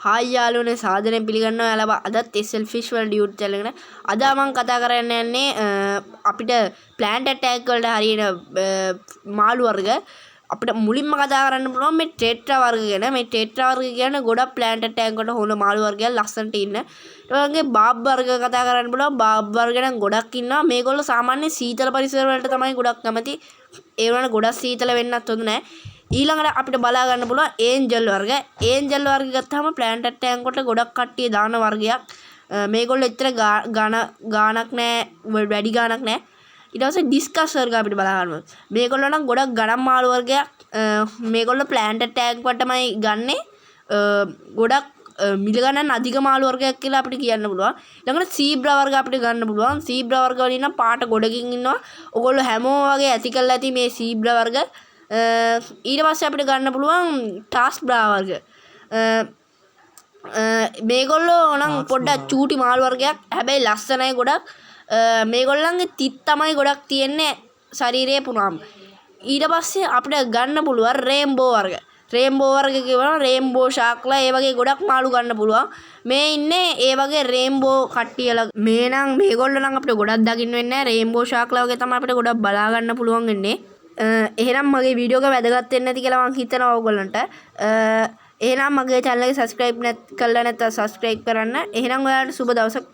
Hi යාළුවනේ සාදරයෙන් පිළිගන්නවා යාළුවා අදත් SL Fish World YouTube channel එකට අද මම කතා කරන්න යන්නේ අපිට plant attack වලට හරියන මාළු වර්ග අපිට මුලින්ම කතා කරන්න පුළුවන් මේ ටෙට්‍රා වර්ග ගැන මේ ටෙට්‍රා වර්ග කියන්නේ ගොඩක් plant attack වලට හොඳ මාළු වර්ගයක් ලස්සනට ඉන්න ඒ වගේ බාබ් වර්ග කතා කරන්න පුළුවන් බාබ් වර්ග නම් ගොඩක් ඉන්නවා මේගොල්ලෝ සාමාන්‍ය සීතල පරිසර වලට තමයි ගොඩක් කැමති ඒ වුණාට ගොඩක් සීතල වෙන්නත් හොඳ නැහැ ඊළඟට අපිට බලා ගන්න පුළුවන් ඒන්ජල් වර්ග. ඒන්ජල් වර්ග ගත්තාම ප්ලෑන්ට් අටැක් කොට ගොඩක් කට්ටිය දාන වර්ගයක්. මේගොල්ලෝ එච්චර ගාණක් නැහැ වැඩි ගාණක් නැහැ. ඊට පස්සේ ඩිස්කස් වර්ග අපිට බලා ගන්න. මේගොල්ලෝ නම් ගොඩක් ගණන් මාළු වර්ගයක්. මේගොල්ලෝ ප්ලෑන්ට් අටැක් වලටමයි ගන්නෙ. ගොඩක් මිල ගණන් අධික මාළු වර්ගයක් කියලා අපිට කියන්න පුළුවන්. ඊළඟට සීබ්‍රා වර්ග අපිට ගන්න පුළුවන්. සීබ්‍රා වර්ග වලින් නම් පාට ගොඩකින් ඉන්නවා. ඔයගොල්ලෝ හැමෝම වගේ ඇති කරලා ඇති මේ සීබ්‍රා වර්ග ඊට පස්සේ අපිට ගන්න පුළුවන් ටාස් බ්‍රා වර්ග මේගොල්ලෝ නම් පොඩ්ඩක් චූටි මාළු වර්ගයක් හැබැයි ලස්සනයි ගොඩක් මේගොල්ලන්ගේ තිත් තමයි ගොඩක් තියෙන්නේ ශරීරයේ පුරාම ඊට පස්සේ අපිට ගන්න පුළුවන් රේන්බෝ වර්ග කියනවා රේන්බෝ ෂාක්ලා ඒ වගේ ගොඩක් මාළු ගන්න පුළුවන් මේ ඉන්නේ ඒ වගේ රේන්බෝ කට්ටියලා මේ නම් මේගොල්ලෝ නම් අපිට ගොඩක් දකින්න වෙන්නේ නැහැ රේන්බෝ ෂාක්ලා වගේ තමයි අපිට ගොඩක් බලා ගන්න පුළුවන් වෙන්නේ එහෙනම් මගේ වීඩියෝ එක වැදගත් වෙන්නේ නැති කියලා මම හිතනවා ඕගොල්ලන්ට. එහෙනම් මගේ channel එක subscribe කරලා නැත්නම් subscribe කරන්න. එහෙනම් ඔයාලට සුබ දවසක්.